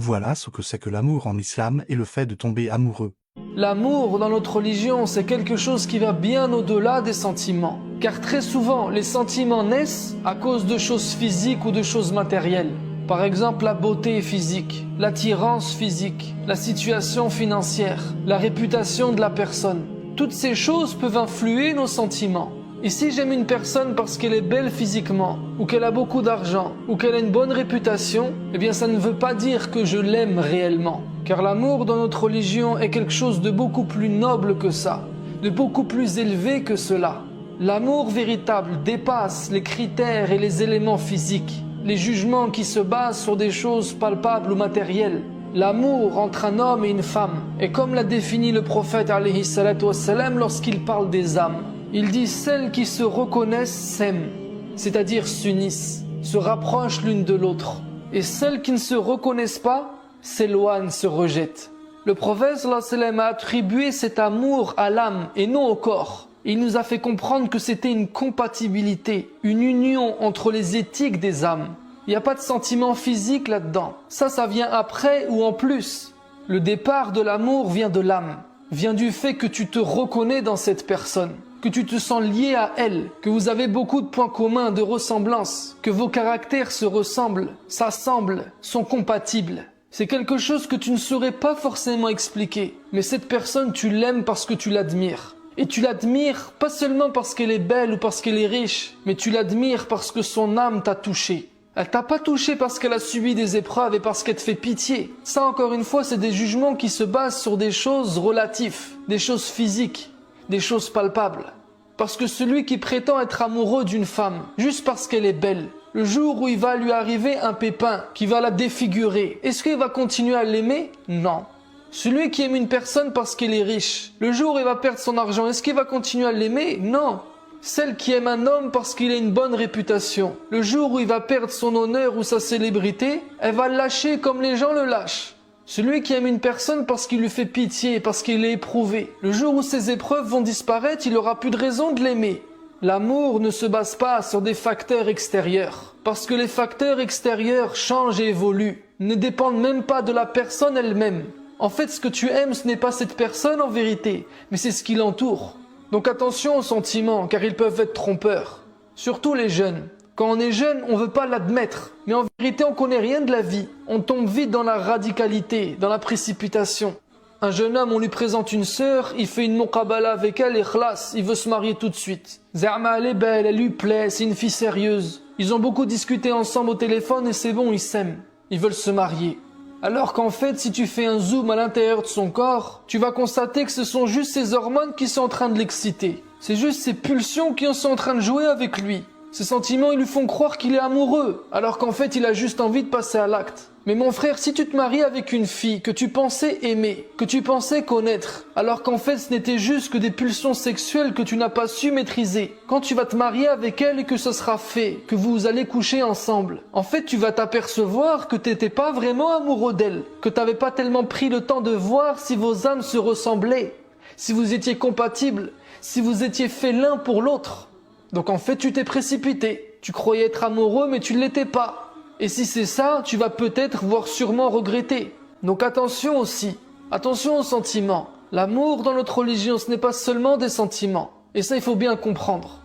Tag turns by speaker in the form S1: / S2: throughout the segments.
S1: Voilà ce que c'est que l'amour en islam et le fait de tomber amoureux.
S2: L'amour dans notre religion, c'est quelque chose qui va bien au-delà des sentiments. Car très souvent, les sentiments naissent à cause de choses physiques ou de choses matérielles. Par exemple, la beauté physique, l'attirance physique, la situation financière, la réputation de la personne. Toutes ces choses peuvent influer nos sentiments. Et si j'aime une personne parce qu'elle est belle physiquement, ou qu'elle a beaucoup d'argent, ou qu'elle a une bonne réputation, eh bien ça ne veut pas dire que je l'aime réellement. Car l'amour dans notre religion est quelque chose de beaucoup plus noble que ça, de beaucoup plus élevé que cela. L'amour véritable dépasse les critères et les éléments physiques, les jugements qui se basent sur des choses palpables ou matérielles. L'amour entre un homme et une femme est comme l'a défini le prophète alayhi salatu wassalam lorsqu'il parle des âmes. Il dit « celles qui se reconnaissent s'aiment », c'est-à-dire s'unissent, se rapprochent l'une de l'autre. Et celles qui ne se reconnaissent pas s'éloignent, se rejettent. Le prophète sallallahu alayhi wa sallam a attribué cet amour à l'âme et non au corps. Il nous a fait comprendre que c'était une compatibilité, une union entre les éthiques des âmes. Il n'y a pas de sentiment physique là-dedans. Ça vient après ou en plus. Le départ de l'amour vient de l'âme, vient du fait que tu te reconnais dans cette personne, que tu te sens lié à elle, que vous avez beaucoup de points communs, de ressemblances, que vos caractères se ressemblent, s'assemblent, sont compatibles. C'est quelque chose que tu ne saurais pas forcément expliquer, mais cette personne, tu l'aimes parce que tu l'admires. Et tu l'admires pas seulement parce qu'elle est belle ou parce qu'elle est riche, mais tu l'admires parce que son âme t'a touché. Elle t'a pas touché parce qu'elle a subi des épreuves et parce qu'elle te fait pitié. Ça, encore une fois, c'est des jugements qui se basent sur des choses relatives, des choses physiques, des choses palpables. Parce que celui qui prétend être amoureux d'une femme, juste parce qu'elle est belle, le jour où il va lui arriver un pépin qui va la défigurer, est-ce qu'il va continuer à l'aimer? Non. Celui qui aime une personne parce qu'elle est riche, le jour où il va perdre son argent, est-ce qu'il va continuer à l'aimer? Non. Celle qui aime un homme parce qu'il a une bonne réputation, le jour où il va perdre son honneur ou sa célébrité, elle va le lâcher comme les gens le lâchent. Celui qui aime une personne parce qu'il lui fait pitié, parce qu'il est éprouvé, le jour où ses épreuves vont disparaître, il n'aura plus de raison de l'aimer. L'amour ne se base pas sur des facteurs extérieurs, parce que les facteurs extérieurs changent et évoluent, ne dépendent même pas de la personne elle-même. En fait, ce que tu aimes, ce n'est pas cette personne en vérité, mais c'est ce qui l'entoure. Donc attention aux sentiments, car ils peuvent être trompeurs. Surtout les jeunes. Quand on est jeune, on ne veut pas l'admettre. Mais en vérité, on ne connaît rien de la vie. On tombe vite dans la radicalité, dans la précipitation. Un jeune homme, on lui présente une sœur, il fait une muqabala avec elle et khlas, il veut se marier tout de suite. Zerma, elle est belle, elle lui plaît, c'est une fille sérieuse. Ils ont beaucoup discuté ensemble au téléphone et c'est bon, ils s'aiment. Ils veulent se marier. Alors qu'en fait, si tu fais un zoom à l'intérieur de son corps, tu vas constater que ce sont juste ses hormones qui sont en train de l'exciter. C'est juste ses pulsions qui sont en train de jouer avec lui. Ces sentiments, ils lui font croire qu'il est amoureux, alors qu'en fait, il a juste envie de passer à l'acte. Mais mon frère, si tu te maries avec une fille que tu pensais aimer, que tu pensais connaître, alors qu'en fait, ce n'était juste que des pulsions sexuelles que tu n'as pas su maîtriser, quand tu vas te marier avec elle et que ce sera fait, que vous allez coucher ensemble, en fait, tu vas t'apercevoir que tu n'étais pas vraiment amoureux d'elle, que tu n'avais pas tellement pris le temps de voir si vos âmes se ressemblaient, si vous étiez compatibles, si vous étiez faits l'un pour l'autre. Donc en fait, tu t'es précipité. Tu croyais être amoureux, mais tu ne l'étais pas. Et si c'est ça, tu vas peut-être, voire sûrement regretter. Donc attention aussi. Attention aux sentiments. L'amour dans notre religion, ce n'est pas seulement des sentiments. Et ça, il faut bien comprendre.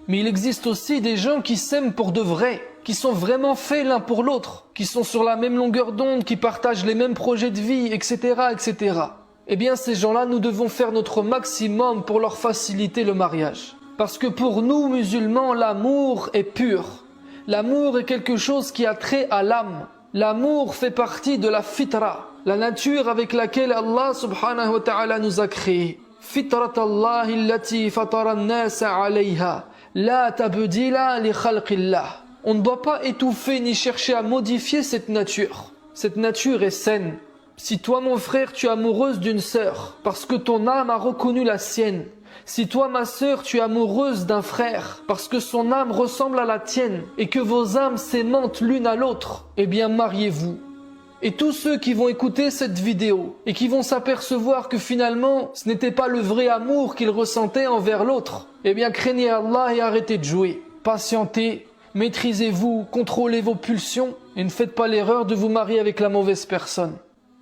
S2: Mais il existe aussi des gens qui s'aiment pour de vrai, qui sont vraiment faits l'un pour l'autre, qui sont sur la même longueur d'onde, qui partagent les mêmes projets de vie, etc., etc. Eh bien, ces gens-là, nous devons faire notre maximum pour leur faciliter le mariage. Parce que pour nous, musulmans, l'amour est pur. L'amour est quelque chose qui a trait à l'âme. L'amour fait partie de la fitra, la nature avec laquelle Allah subhanahu wa ta'ala nous a créés. Fitrat Allah allati fatara an-nasa alayha, la tabdila li khalqillah. On ne doit pas étouffer ni chercher à modifier cette nature. Cette nature est saine. Si toi, mon frère, tu es amoureuse d'une sœur, parce que ton âme a reconnu la sienne, si toi, ma sœur, tu es amoureuse d'un frère, parce que son âme ressemble à la tienne, et que vos âmes s'aimantent l'une à l'autre, eh bien mariez-vous. Et tous ceux qui vont écouter cette vidéo, et qui vont s'apercevoir que finalement, ce n'était pas le vrai amour qu'ils ressentaient envers l'autre, eh bien craignez Allah et arrêtez de jouer. Patientez, Maîtrisez-vous, contrôlez vos pulsions et ne faites pas l'erreur de vous marier avec la mauvaise personne.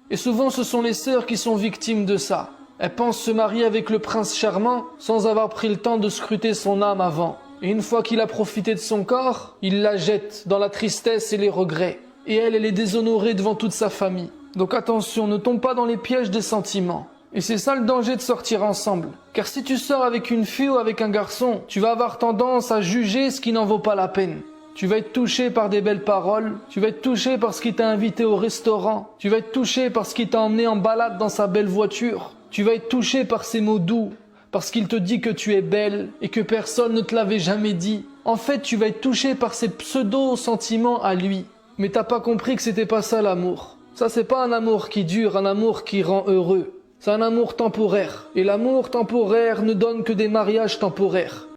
S2: Et souvent ce sont les sœurs qui sont victimes de ça. Elles pensent se marier avec le prince charmant sans avoir pris le temps de scruter son âme avant. Et une fois qu'il a profité de son corps, il la jette dans la tristesse et les regrets. Et elle est déshonorée devant toute sa famille. Donc attention, ne tombe pas dans les pièges des sentiments. Et c'est ça le danger de sortir ensemble. Car si tu sors avec une fille ou avec un garçon, tu vas avoir tendance à juger ce qui n'en vaut pas la peine. Tu vas être touché par des belles paroles, tu vas être touché parce qu'il t'a invité au restaurant, tu vas être touché parce qu'il t'a emmené en balade dans sa belle voiture, tu vas être touché par ses mots doux, parce qu'il te dit que tu es belle et que personne ne te l'avait jamais dit. En fait, tu vas être touché par ses pseudo-sentiments à lui. Mais t'as pas compris que c'était pas ça l'amour. Ça, c'est pas un amour qui dure, un amour qui rend heureux. C'est un amour temporaire. Et l'amour temporaire ne donne que des mariages temporaires.